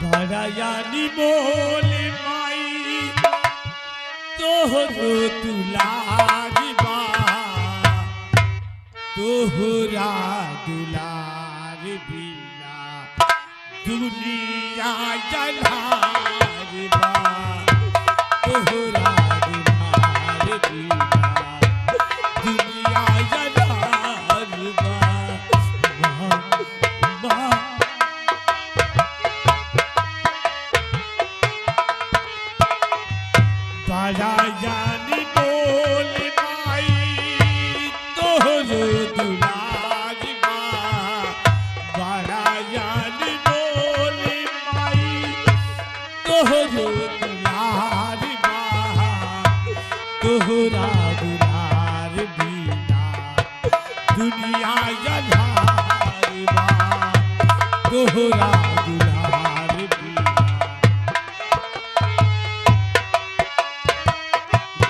बड़ा यानी बोले माई तोहरो दुलार बा तोहरा दुलार बिना दुनिया जलार बा तोहरा दुलार बिना दुनिया जलार बा बड़ा यानी बोले माई तोहरो दुलार बा बड़ा यानी बोले माई तोहरो दुलार बा तोहरा दुलार बिना दुनिया जलार बा तोहरा दुलार बिना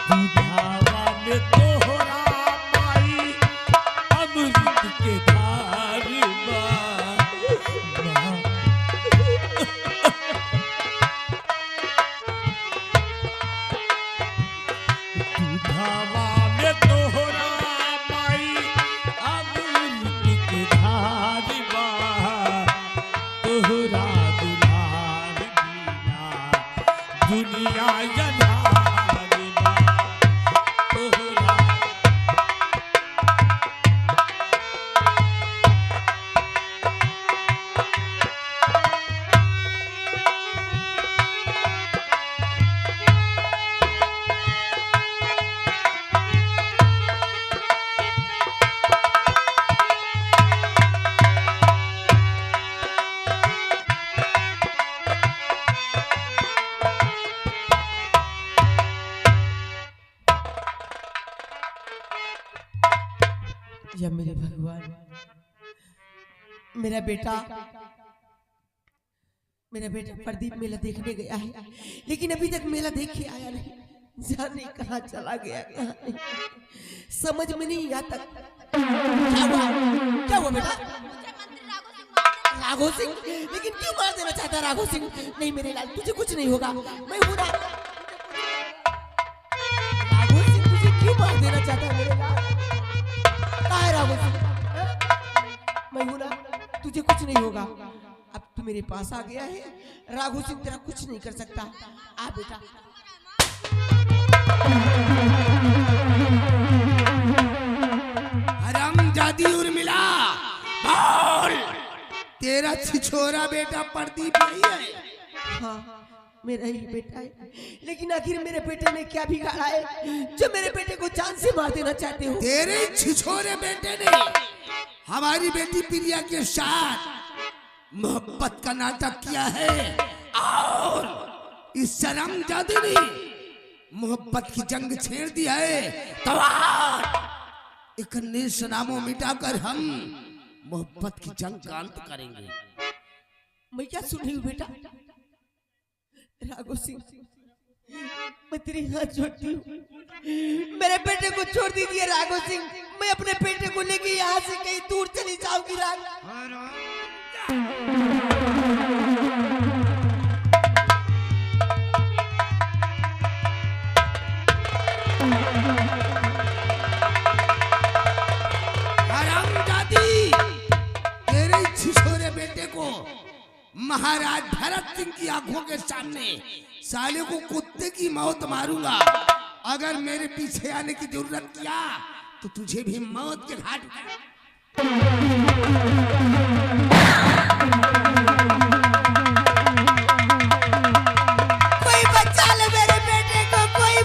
दुधावा में तोहरा माई अमृत के धार बा दुधावा में तोहरा माई अमृत के धार बा तोहरा दुलार बिना दुनिया जलार बा तोहरा या मेरे भगवान, मेरा बेटा प्रदीप मेला देखने गया है, लेकिन अभी तक मेला देख के आया नहीं। जाने कहाँ चला गया, कहाँ नहीं, समझ में नहीं आता। क्या हुआ बेटा? राघव सिंह? लेकिन क्यों मार देना चाहता राघव सिंह? नहीं मेरे लाल, तुझे कुछ नहीं होगा, मैं हूं ना। राघव सिंह तुझे क्यों मार देना चाहता है मेरे लाल? राघव सिंह मैं हूं ना, तुझे कुछ नहीं होगा। अब तू मेरे पास आ गया है, राघव सिंह तेरा कुछ नहीं कर सकता। आ बेटा। हरामजादी उर्मिला, बोल, तेरा छिछोरा बेटा प्रदीप नहीं है? हाँ मेरा ही बेटा है, लेकिन आखिर मेरे बेटे ने क्या बिगाड़ा है जो मेरे बेटे को जान से मार देना चाहते हो? तेरे छिछोरे बेटे ने हमारी बेटी प्रिया के साथ मोहब्बत का नाटक किया है और इस शर्मजादी ने मोहब्बत की जंग छेड़ दी है। तो एक निशानामो मिटाकर हम मोहब्बत की जंग का अंत करेंगे। मैं क्या सुन रही हूँ बेटा? राघव सिंह मैं तेरे हाथ जोड़ती हूँ, मेरे बेटे को छोड़ दीजिए राघव सिंह। मैं अपने बेटे को लेके यहाँ से कहीं दूर चली जाऊंगी। हरामजादी, तेरे छिछोरे बेटे को महाराज भरत सिंह की आंखों के सामने साले को कुत्ते की मौत मारूंगा। अगर मेरे पीछे आने की जरूरत किया तो तुझे भी मौत के घाट कोई बचा ले मेरे बेटे को, कोई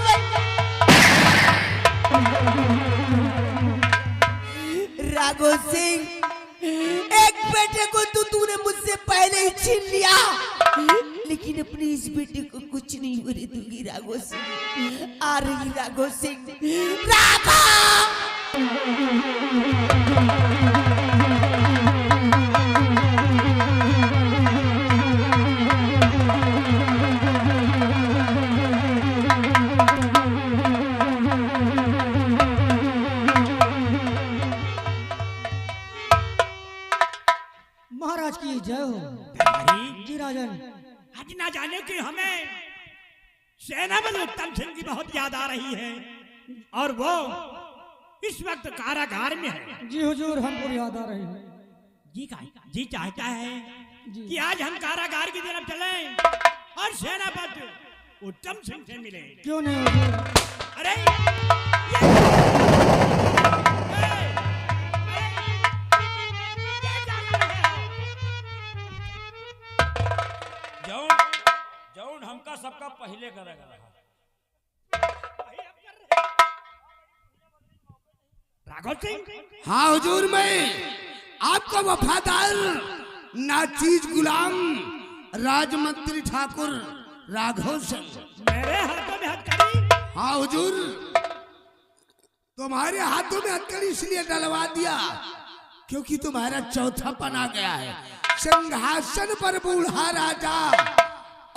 राघव सिंह, एक बेटे को तो तूने मुझसे पहले ही छीन लिया, लेकिन अपने इस बेटे को कुछ नहीं होने दूंगी राघव सिंह। आ रही राघव सिंह, राघव। महाराज की जय हो। दरबारी जी राजन। आज ना जाने कि हमें सेनापति उत्तम सिंह की बहुत याद आ रही है और वो इस वक्त कारागार में है। जी हुजूर, हमको याद आ रही है। जी चाहता है जी। कि आज हम कारागार की तरफ चलें और सेनापति उत्तम सिंह से मिले। क्यों नहीं हुजूर? अरे जौन हमका सबका पहले करेगा। राघव सिंह, हाँ हुजूर, मैं आपका वफादार नाचीज गुलाम राजमंत्री ठाकुर राघव सिंह। मेरे हाथों में हथकड़ी। हाँ हुजूर, तुम्हारे हाथों में हथकड़ी इसलिए डलवा दिया क्योंकि तुम्हारा चौथापन आ गया है। सिंहासन पर बूढ़ा राजा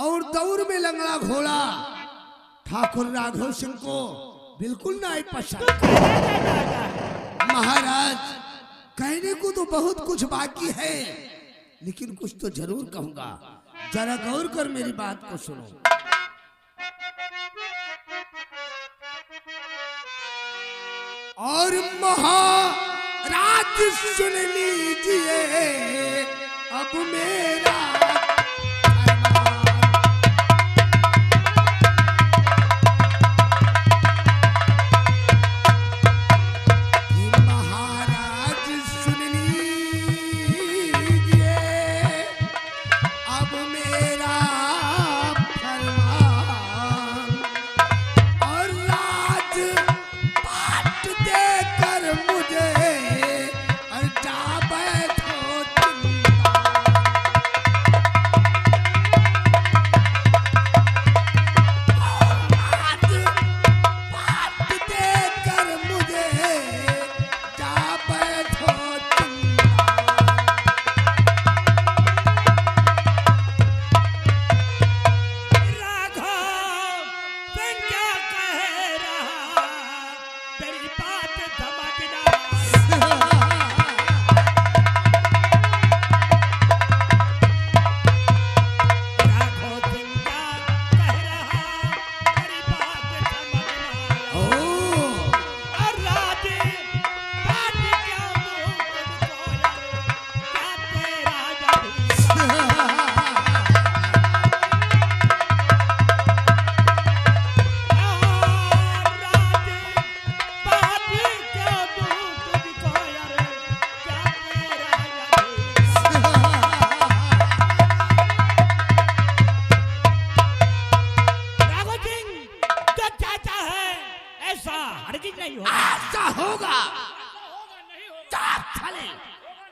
और दौर में लंगड़ा घोड़ा ठाकुर राघव सिंह को बिल्कुल नहीं पसंद। महाराज, कहने को तो बहुत कुछ बाकी है, लेकिन कुछ तो जरूर कहूंगा, जरा गौर कर मेरी बात को सुनो। और महाराज सुन लीजिए अब मेरा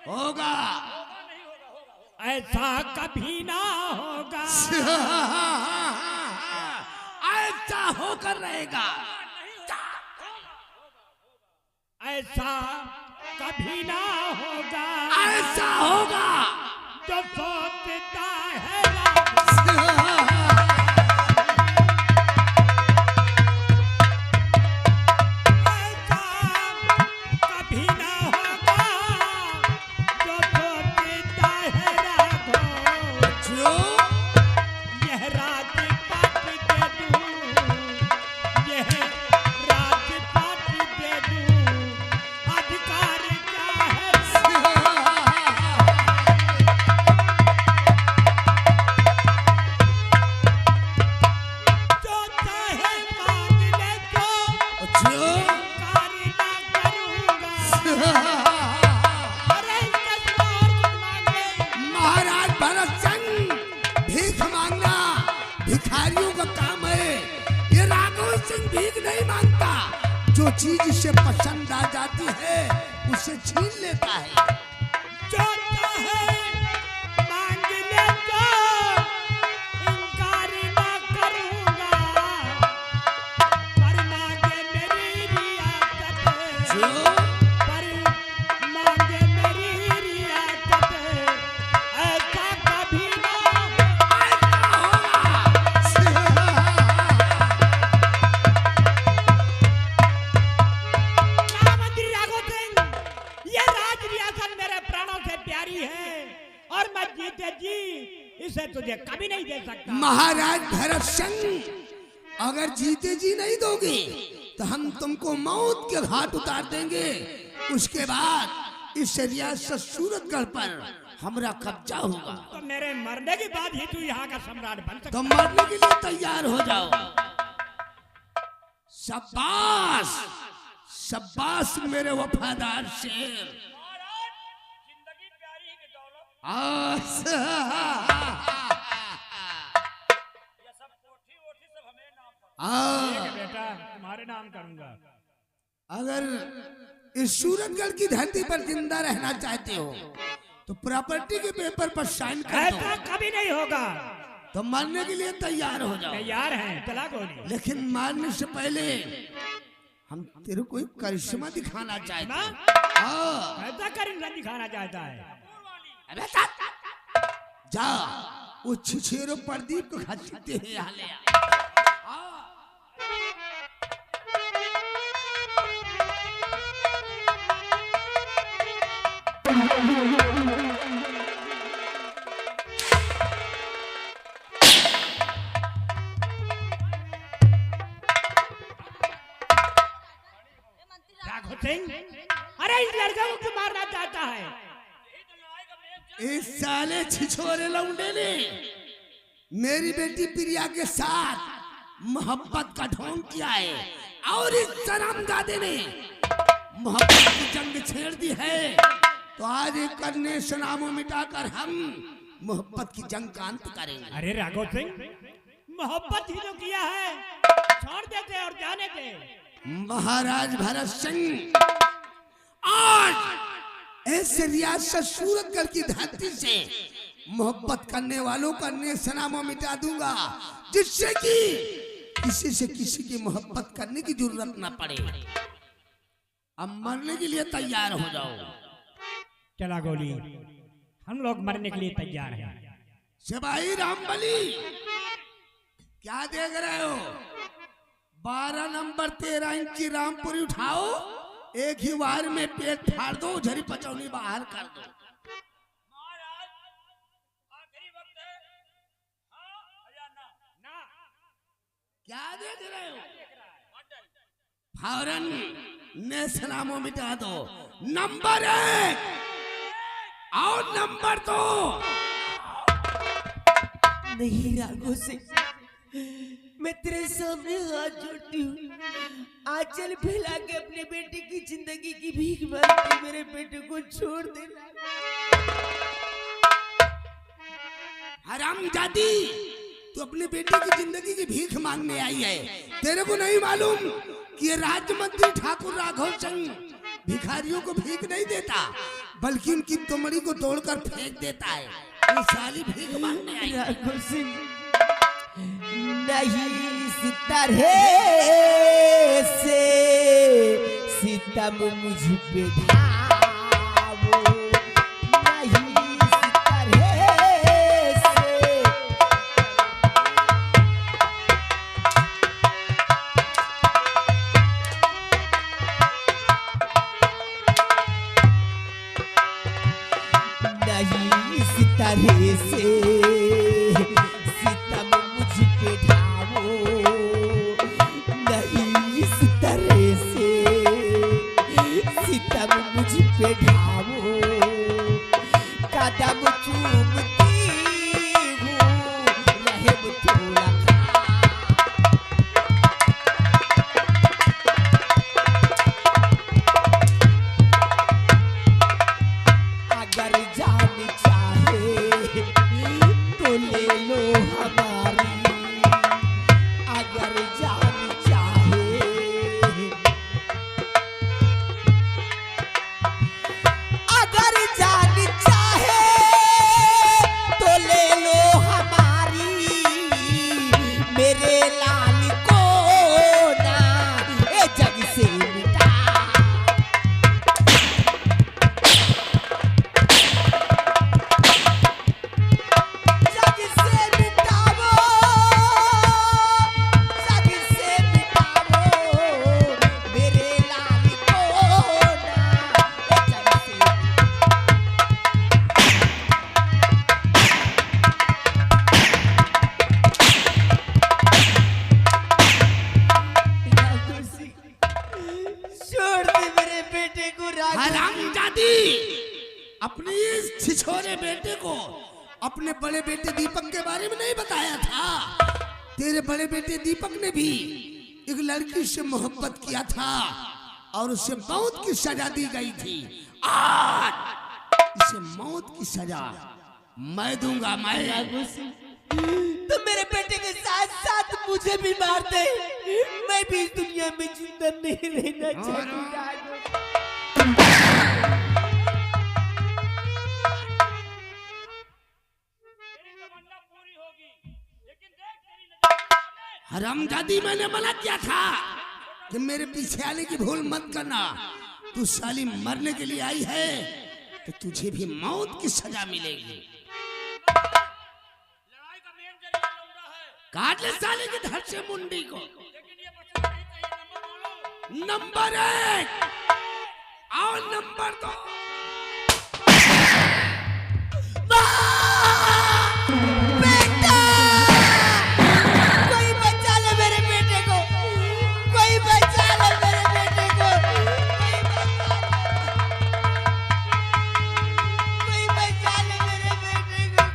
होगा, ऐसा कभी ना होगा। ऐसा होकर रहेगा। ऐसा कभी ना होगा। ऐसा होगा जो सोचता है जो चीज इसे पसंद आ जाती है उसे छीन लेता है। जो चाहे मांग ले तो इनकार ना करूंगा, पर मांगे मेरी रियासत, पर मांगे मेरी रियासत, ऐसा कभी ना और मैं जीते जी इसे तुझे कभी नहीं दे सकता। महाराज भरत सिंह, अगर जीते जी नहीं दोगे तो हम तुमको मौत के घाट उतार देंगे। उसके बाद इस रियासत सूरतगढ़ पर हमारा कब्जा होगा। तो मेरे मरने के बाद ही तू यहाँ का सम्राट बन सकता। तो मरने के लिए तैयार हो जाओ। शाबाश शाबाश मेरे वफादार शेर। जिंदगी प्यारी की दौलत ये सब कोठी वोठी सब हमें नाम पर। ठीक है बेटा, तुम्हारे नाम करूंगा। अगर इस सूरतगढ़ की धरती पर जिंदा रहना चाहते हो तो प्रॉपर्टी के पेपर पर साइन कर दो। ऐसा कभी नहीं होगा। तो मरने के लिए तैयार हो जाओ। तैयार हैं, चला गोली। लेकिन मारने से पहले हम तेरे को एक करिश्मा दिखाना चाहते ना? हैं। हाँ। ऐसा करिश्मा दिखाना चाहता है। अबे जा वो छिछेरो प्रदीप को घसीटते हैं यहाँ ले आ। राघव सिंह, अरे इस लड़के को क्यों मारना चाहता है? इस साले छिछोरे लौंडे ने मेरी बेटी प्रिया के साथ मोहब्बत का ढोंग किया है और इस शरामजादे ने मोहब्बत की जंग छेड़ दी है। तो आज एक करने सलामों मिटाकर हम मोहब्बत की जंग का अंत करेंगे। अरे राघव सिंह, मोहब्बत ही तो किया है, छोड़ देते और जाने दे। महाराज भरत सिंह, आज ऐसे रियासत सूरतगढ़ की धरती से मोहब्बत करने वालों का नेशनामा मिटा दूंगा, जिससे कि किसी से किसी की मोहब्बत करने की जरूरत न पड़े। अब मरने के लिए तैयार हो जाओ। चला गोली, हम लोग मरने के लिए तैयार हैं। सिपाही रामबली, क्या देख रहे हो? 12 नंबर 13 इंची रामपुरी उठाओ, एक ही वार में पेट फाड़ दो, झरी पचौनी बाहर कर दो। महाराज आखिरी वक्त है। हाँ या ना? ना। क्या देख रहे हो? फौरन नेशनामो मिटा दो। नंबर 1 और नंबर 2। नहीं राघव सिंह, मैं तेरे सामने हाथ जोड़ती हूँ, आंचल फैला के अपने बेटे की जिंदगी की भीख मांगती, मेरे बेटे को छोड़ देना। हरामजादी, तू अपने बेटे की जिंदगी की भीख मांगने आई है। तेरे को नहीं मालूम कि ये राज्य मंत्री ठाकुर राघव सिंह भिखारियों को भीख नहीं देता, बल्कि उनकी तुमड़ी को तोड़कर फेंक देता है। ये साली भीख मांगने आई है। राघव सिंह, नहीं सितारे से सितम मुझ पे ढाओ, नहीं सितारे से। नहीं सितारे से सितम मुझ पे ढाओ, नहीं सितारे से सितम मुझ पे ढाओ। कदम चूमती हूँ रहम थोड़ा अगर जान चाहे तो ले लो हमारी, अगर जान चाहे, अगर जान चाहे तो ले लो हमारी, हरामजादी, अपने इस छिछोरे बेटे को अपने बड़े बेटे दीपक के बारे में नहीं बताया था। तेरे बड़े बेटे दीपक ने भी एक लड़की से मोहब्बत किया था और उसे मौत की सजा दी गई थी। आज इसे मौत की सजा मैं दूंगा। मैं तो मेरे बेटे के साथ साथ मुझे भी मार दे, मैं भी इस दुनिया में जिंदा नहीं रहना चाहता। तेरी तमन्ना पूरी होगी, लेकिन देख तेरी नजर के सामने हरामजादी, मैंने मना किया था कि मेरे पीछे आने की भूल मत करना। तू साली मरने के लिए आई है तो तुझे भी मौत की सजा मिलेगी। लड़ाई का मेन जरिया लौंडा है, काट ले साले की धड़ से मुंडी को। लेकिन ये बचना नहीं चाहिए। नंबर बोलो। नंबर 1 और नंबर 2। बेटा, कोई बचा ले मेरे बेटे को, कोई बचा ले मेरे बेटे को, कोई बचा ले मेरे बेटे को।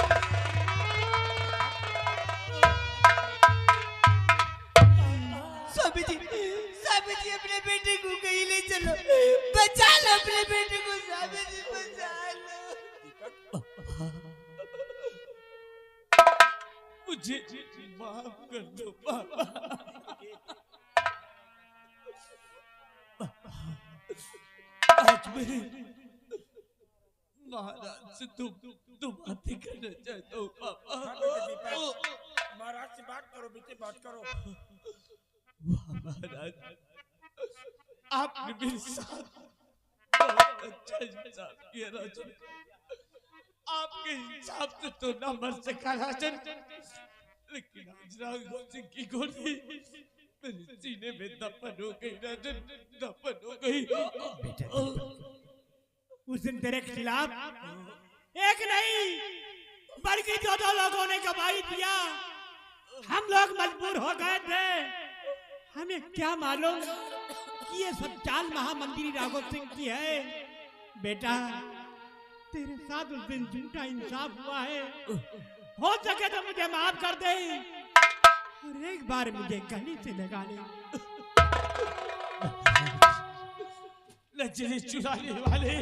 स्वामी जी अपने बेटे को कहीं ले चलो, बचा लो अपने बेटे को, स्वामी जी बचा लो। मुझे माफ कर दो पापा। आज मैं महाराज से तुम बातें करना चाहता हूँ पापा। महाराज से बात करो बेटे, बात करो। वाह महाराज, आपने मेरे साथ बहुत अच्छा इंसाफ किया राजन। आपके इंसाफ से तो ना मर सका राजन, लेकिन आज राघव सिंह की गोली मेरे सीने में दफन हो गई राजन, दफन हो गई। उस दिन तेरे खिलाफ एक नहीं बल्कि 2 लोगों ने गवाही दिया। हम लोग मजबूर हो गए थे। हमें क्या मालूम कि ये सब चाल महामंत्री राघव सिंह की है। बेटा, तेरे साथ उस दिन झूठा इंसाफ हुआ है, हो सके तो मुझे माफ कर दे और एक बार मुझे गले से लगा ले। नजरें चुराने वाले